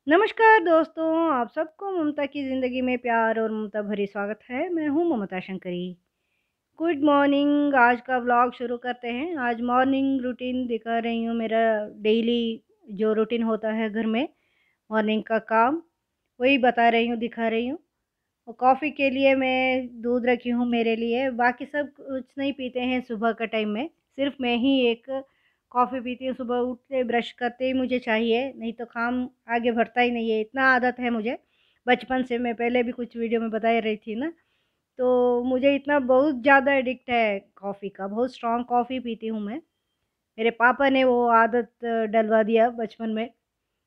नमस्कार दोस्तों, आप सबको ममता की ज़िंदगी में प्यार और ममता भरी स्वागत है। मैं हूँ ममता शंकरी। Good morning. आज का व्लॉग शुरू करते हैं। आज मॉर्निंग रूटीन दिखा रही हूँ, मेरा डेली जो रूटीन होता है घर में, मॉर्निंग का काम, वही बता रही हूँ, दिखा रही हूँ। और कॉफ़ी के लिए मैं दूध रखी हूँ मेरे लिए, बाकी सब कुछ नहीं पीते हैं सुबह का टाइम में, सिर्फ़ मैं ही एक कॉफ़ी पीती हूँ। सुबह उठते ब्रश करते ही मुझे चाहिए, नहीं तो काम आगे बढ़ता ही नहीं है, इतना आदत है मुझे। बचपन से मैं पहले भी कुछ वीडियो में बता ही रही थी ना, तो मुझे इतना बहुत ज़्यादा एडिक्ट है कॉफ़ी का, बहुत स्ट्रॉन्ग कॉफ़ी पीती हूँ मैं। मेरे पापा ने वो आदत डलवा दिया बचपन में।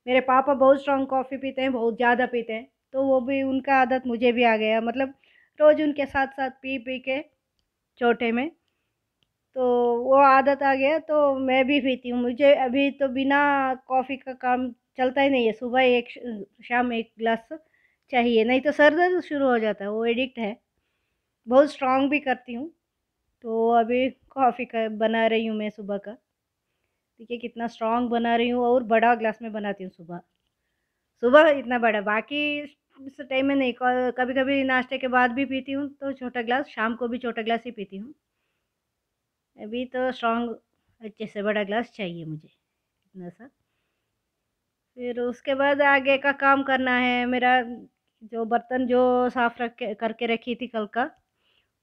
मेरे पापा बहुत स्ट्रॉन्ग कॉफ़ी पीते हैं, बहुत ज़्यादा पीते हैं, तो वो भी उनका आदत मुझे भी आ गया, मतलब रोज़ उनके साथ-साथ पी-पी के छोटे में, तो वो आदत आ गया, तो मैं भी पीती हूँ। मुझे अभी तो बिना कॉफ़ी का काम चलता ही नहीं है, सुबह एक शाम 1 ग्लास चाहिए, नहीं तो सर दर्द शुरू हो जाता है, वो एडिक्ट है। बहुत स्ट्रॉन्ग भी करती हूँ, तो अभी कॉफ़ी का बना रही हूँ मैं सुबह का। देखिए कितना स्ट्रॉन्ग बना रही हूँ और बड़ा ग्लास में बनाती हूँ सुबह। सुबह इतना बड़ा, बाकी इस टाइम में नहीं, क कभी-कभी नाश्ते के बाद भी पीती हूँ, तो छोटा ग्लास, शाम को भी छोटा ग्लास ही पीती हूँ। अभी तो स्ट्रॉन्ग अच्छे से बड़ा ग्लास चाहिए मुझे, इतना सा। फिर उसके बाद आगे का काम करना है मेरा, जो बर्तन जो साफ़ रख के करके रखी थी कल का,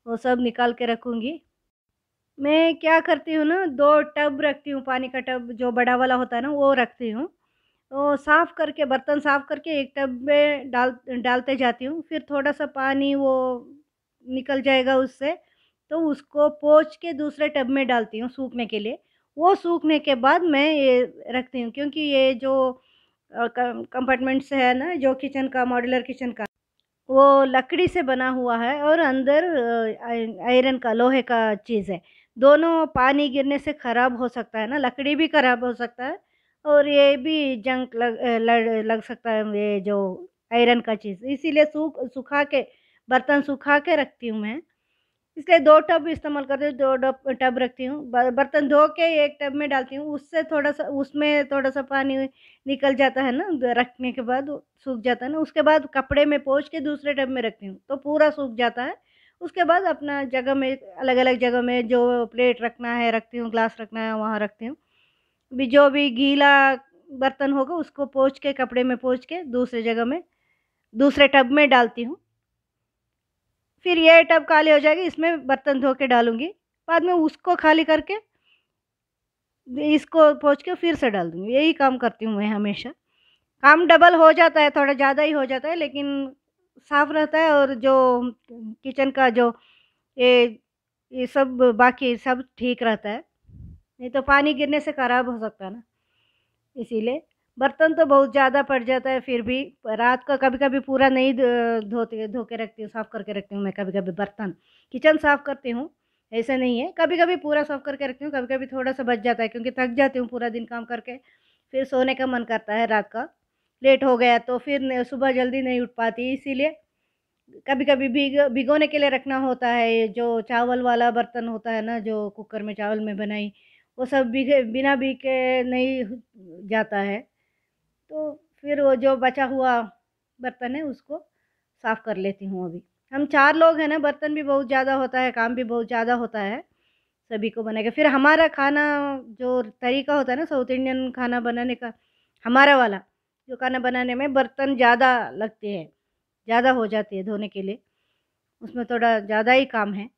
वो सब निकाल के रखूँगी। मैं क्या करती हूँ ना, 2 टब रखती हूँ, पानी का टब जो बड़ा वाला होता है ना, वो रखती हूँ। तो साफ़ करके, बर्तन साफ़ करके एक टब में डालते जाती हूँ, फिर थोड़ा-सा पानी वो निकल जाएगा उससे, तो उसको पोंछ के दूसरे टब में डालती हूँ सूखने के लिए। वो सूखने के बाद मैं ये रखती हूँ, क्योंकि ये जो कंपार्टमेंट्स है ना, जो किचन का, मॉड्यूलर किचन का, वो लकड़ी से बना हुआ है और अंदर आयरन का, लोहे का चीज़ है। दोनों पानी गिरने से ख़राब हो सकता है ना, लकड़ी भी ख़राब हो सकता है और ये भी जंग लग सकता है, ये जो आयरन का चीज़। इसीलिए सुखा के, बर्तन सुखा के रखती हूँ मैं। इसलिए 2 टब इस्तेमाल करती हूँ, 2 टब रखती हूँ। बर्तन धो के एक टब में डालती हूँ, उससे थोड़ा-सा, उसमें थोड़ा-सा पानी निकल जाता है ना, रखने के बाद वो सूख जाता है ना, उसके बाद कपड़े में पोंछ के दूसरे टब में रखती हूँ, तो पूरा सूख जाता है। उसके बाद अपना जगह में, अलग-अलग जगह में जो प्लेट रखना है रखती हूँ, ग्लास रखना है वहाँ रखती हूँ। जो भी गीला बर्तन होगा उसको पोंछ के, कपड़े में पोंछ के दूसरी जगह में, दूसरे टब में डालती हूँ। फिर ये टब खाली हो जाएगी, इसमें बर्तन धो के डालूँगी। बाद में उसको खाली करके इसको पोंछ के फिर से डाल दूँगी। यही काम करती हूँ मैं हमेशा। काम डबल हो जाता है, थोड़ा ज़्यादा ही हो जाता है, लेकिन साफ़ रहता है और जो किचन का जो ये ये सब बाकी सब ठीक रहता है। नहीं तो पानी गिरने से खराब हो सकता है ना, इसीलिए। बर्तन तो बहुत ज़्यादा पड़ जाता है, फिर भी रात का कभी-कभी पूरा नहीं धो के रखती हूँ, साफ़ करके रखती हूँ मैं कभी-कभी बर्तन। किचन साफ़ करती हूँ, ऐसा नहीं है। कभी-कभी पूरा साफ़ करके रखती हूँ, कभी-कभी थोड़ा-सा बच जाता है, क्योंकि थक जाती हूँ पूरा दिन काम करके। फिर सोने का मन करता है रात का, लेट हो गया तो फिर सुबह जल्दी नहीं उठ पाती, इसीलिए कभी-कभी भिगोने के लिए रखना होता है। ये जो चावल वाला बर्तन होता है ना, जो कुकर में चावल में बनाई, वो सब बिना भीगे नहीं जाता है। तो फिर वो जो बचा हुआ बर्तन है उसको साफ़ कर लेती हूँ अभी। हम 4 लोग हैं ना, बर्तन भी बहुत ज़्यादा होता है, काम भी बहुत ज़्यादा होता है, सभी को बना के। फिर हमारा खाना जो तरीका होता है ना साउथ इंडियन खाना बनाने का, हमारा वाला जो खाना बनाने में बर्तन ज़्यादा लगते हैं, ज़्यादा हो जाती है धोने के लिए, उसमें थोड़ा ज़्यादा ही काम है।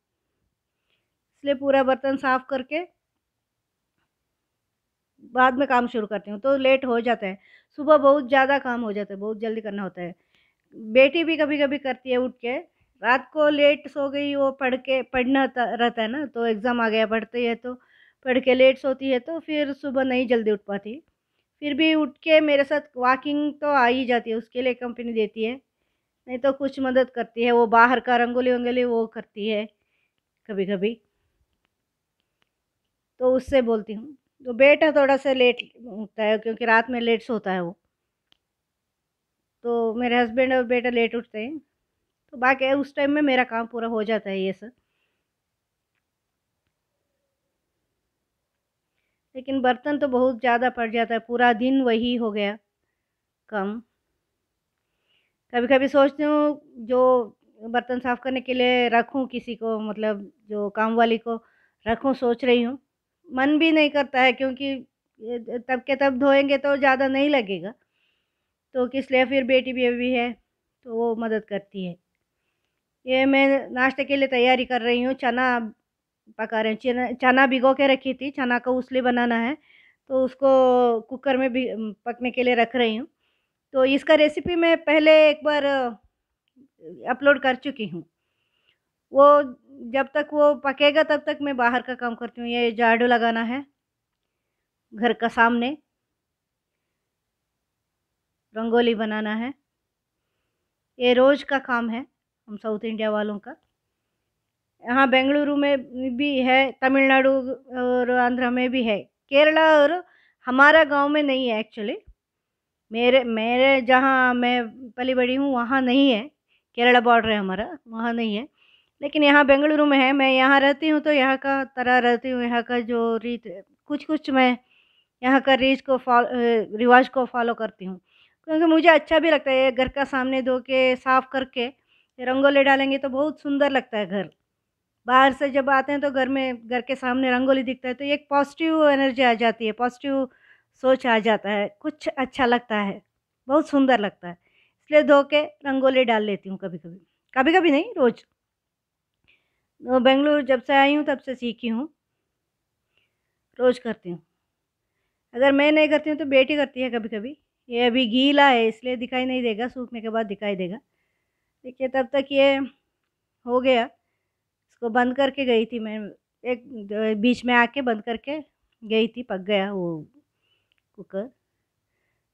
इसलिए पूरा बर्तन साफ़ करके बाद में काम शुरू करती हूँ, तो लेट हो जाता है। सुबह बहुत ज़्यादा काम हो जाता है, बहुत जल्दी करना होता है। बेटी भी कभी-कभी करती है उठ के, रात को लेट सो गई, वो पढ़ना रहता है ना, तो एग्ज़ाम आ गया, पढ़ती है तो पढ़ के लेट सोती है, तो फिर सुबह नहीं जल्दी उठ पाती। फिर भी उठ के मेरे साथ वॉकिंग तो आ ही जाती है, उसके लिए कंपनी देती है, नहीं तो कुछ मदद करती है, वो बाहर का रंगोली-वंगोली वो करती है कभी-कभी, तो उससे बोलती हूँ। तो बेटा थोड़ा-सा लेट उठता है, क्योंकि रात में लेट सोता है वो, तो मेरे हस्बैंड और बेटा लेट उठते हैं। तो बाकी उस टाइम में मेरा काम पूरा हो जाता है ये सब। लेकिन बर्तन तो बहुत ज़्यादा पड़ जाता है, पूरा दिन वही हो गया काम। कभी कभी सोचती हूँ जो बर्तन साफ़ करने के लिए रखूँ किसी को, मतलब जो काम वाली को रखूँ, सोच रही हूँ। मन भी नहीं करता है क्योंकि तब के तब धोएँगे तो ज़्यादा नहीं लगेगा, तो इसलिए फिर बेटी भी अभी है, तो वो मदद करती है। ये मैं नाश्ते के लिए तैयारी कर रही हूँ, चना पका रही हूँ। चना चना भिगो के रखी थी, चना का उसली बनाना है, तो उसको कुकर में भी पकने के लिए रख रही हूँ। तो इसका रेसिपी मैं पहले एक बार अपलोड कर चुकी हूँ। वो जब तक वो पकेगा तब तक मैं बाहर का काम करती हूँ। ये झाड़ू लगाना है घर का सामने, रंगोली बनाना है, ये रोज़ का काम है हम साउथ इंडिया वालों का। यहाँ बेंगलुरु में भी है, तमिलनाडु और आंध्र में भी है। केरला और हमारा गाँव में नहीं है एक्चुअली। मेरे मेरे जहाँ मैं पली-बड़ी हूँ वहाँ नहीं है, केरला बॉर्डर है हमारा, वहाँ नहीं है। लेकिन यहाँ बेंगलुरु में है, मैं यहाँ रहती हूँ तो यहाँ का तरह रहती हूँ, यहाँ का जो रीत कुछ-कुछ मैं यहाँ का रिवाज को फ़ॉलो करती हूँ। क्योंकि मुझे अच्छा भी लगता है, घर का सामने धो के साफ़ करके रंगोली डालेंगे तो बहुत सुंदर लगता है घर। बाहर से जब आते हैं तो घर के सामने रंगोली दिखता है तो एक पॉज़िटिव एनर्जी आ जाती है, पॉज़िटिव सोच आ जाता है, कुछ अच्छा लगता है, बहुत सुंदर लगता है। इसलिए धो के रंगोली डाल लेती हूँ कभी-कभी। कभी-कभी नहीं, रोज़। बेंगलुरु जब से आई हूँ तब से सीखी हूँ, रोज़ करती हूँ। अगर मैं नहीं करती हूँ तो बेटी करती है कभी-कभी। ये अभी गीला है इसलिए दिखाई नहीं देगा, सूखने के बाद दिखाई देगा। देखिए तब तक ये हो गया, इसको बंद करके गई थी मैं, एक बीच में आके बंद करके गई थी, पक गया वो कुकर।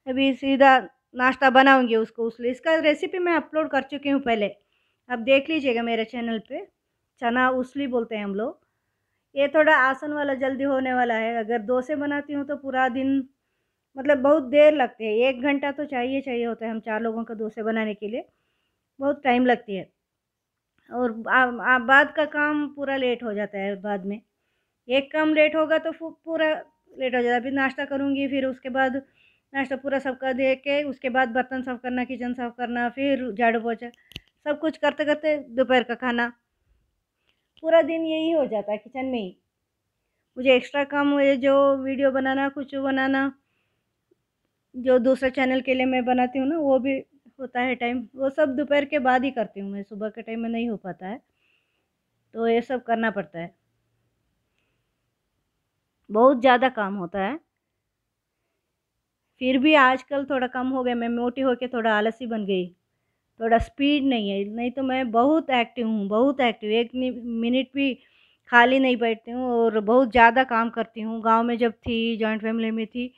अभी सीधा नाश्ता बनाऊँगी उसको, उसलिए इसका रेसिपी मैं अपलोड कर चुकी हूँ पहले। आप देख लीजिएगा मेरे चैनल पे, चना उसली बोलते हैं हम लोग। ये थोड़ा आसान वाला जल्दी होने वाला है, अगर डोसे बनाती हूँ तो पूरा दिन, मतलब बहुत देर लगती है, 1 घंटा तो चाहिए होता है हम 4 लोगों का डोसे बनाने के लिए, बहुत टाइम लगती है। और बाद का काम पूरा लेट हो जाता है बाद में। एक काम लेट होगा तो पूरा लेट हो जाता है। फिर नाश्ता करूँगी, फिर उसके बाद नाश्ता पूरा सबका दे के उसके बाद बर्तन साफ़ करना, किचन साफ़ करना, फिर झाड़ू पोछा, सब कुछ करते-करते दोपहर का खाना, पूरा दिन यही हो जाता है किचन में ही। मुझे एक्स्ट्रा काम ये जो वीडियो बनाना, कुछ बनाना, जो दूसरे चैनल के लिए मैं बनाती हूँ ना, वो भी होता है टाइम, वो सब दोपहर के बाद ही करती हूँ मैं, सुबह के टाइम में नहीं हो पाता है, तो ये सब करना पड़ता है। बहुत ज़्यादा काम होता है। फिर भी आजकल थोड़ा कम हो गया, मैं मोटी होके थोड़ा आलसी बन गई, थोड़ा स्पीड नहीं है, नहीं तो मैं बहुत एक्टिव हूँ, बहुत एक्टिव, एक मिनट भी खाली नहीं बैठती हूँ और बहुत ज़्यादा काम करती हूँ। गाँव में जब थी, जॉइंट फैमिली में थी,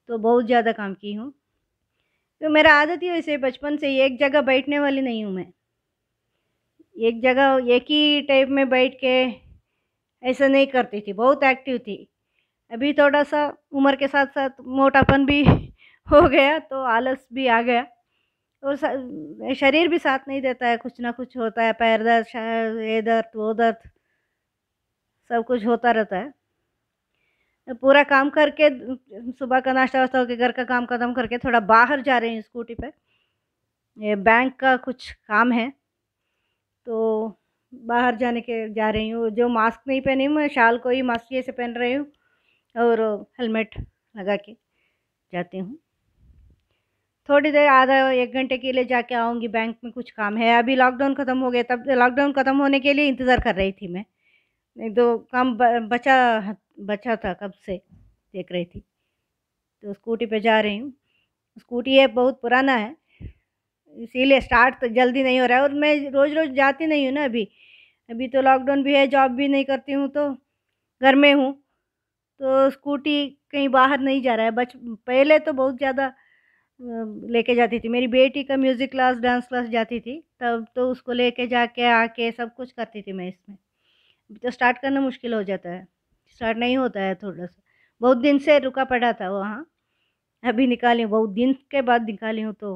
तो बहुत ज़्यादा काम की हूँ। तो मेरा आदत ही वैसे बचपन से ही, एक जगह बैठने वाली नहीं हूँ मैं। एक जगह एक ही टाइप में बैठ के ऐसा नहीं करती थी, बहुत एक्टिव थी। अभी थोड़ा-सा उम्र के साथ-साथ मोटापन भी हो गया तो आलस भी आ गया और शरीर भी साथ नहीं देता है, कुछ ना कुछ होता है, पैर दर्द, ये दर्द, वो दर्द, सब कुछ होता रहता है। पूरा काम करके सुबह का नाश्ता-वाश्ता होके घर का काम खत्म करके थोड़ा बाहर जा रही हूँ स्कूटी पे। ये बैंक का कुछ काम है, तो बाहर जा रही हूँ। जो मास्क नहीं पहनी हूँ मैं, शाल को ही मास्क से पहन रही हूँ और हेलमेट लगा के जाती हूँ। थोड़ी देर, आधा 1 घंटे के लिए जाके आऊँगी, बैंक में कुछ काम है। अभी लॉकडाउन ख़त्म हो गया, तब लॉकडाउन ख़त्म होने के लिए इंतज़ार कर रही थी मैं। नहीं तो काम बचा था कब से, देख रही थी। तो स्कूटी पे जा रही हूँ। स्कूटी ये बहुत पुराना है, इसीलिए स्टार्ट तो जल्दी नहीं हो रहा है और मैं रोज़-रोज़ जाती नहीं हूँ ना अभी। अभी तो लॉकडाउन भी है, जॉब भी नहीं करती हूँ तो घर में हूँ, तो स्कूटी कहीं बाहर नहीं जा रहा है। पहले तो बहुत ज़्यादा लेके जाती थी। मेरी बेटी का म्यूज़िक क्लास, डांस क्लास जाती थी, तब तो उसको लेके जाके आके सब कुछ करती थी मैं इसमें। अभी तो स्टार्ट करना मुश्किल हो जाता है, स्टार्ट नहीं होता है थोड़ा-सा। बहुत दिन से रुका पड़ा था वहाँ, अभी निकाली हूँ, बहुत दिन के बाद निकाली हूँ तो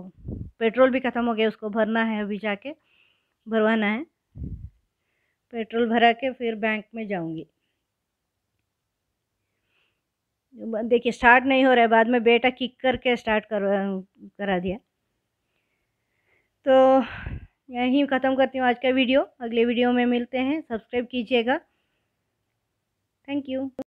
पेट्रोल भी ख़त्म हो गया, उसको भरना है अभी जाके, भरवाना है। पेट्रोल भरा के फिर बैंक में जाऊँगी। देखिए स्टार्ट नहीं हो रहा है, बाद में बेटा किक करके स्टार्ट करा दिया। तो यहीं ख़त्म करती हूँ आज का वीडियो। अगले वीडियो में मिलते हैं। सब्सक्राइब कीजिएगा। Thank you.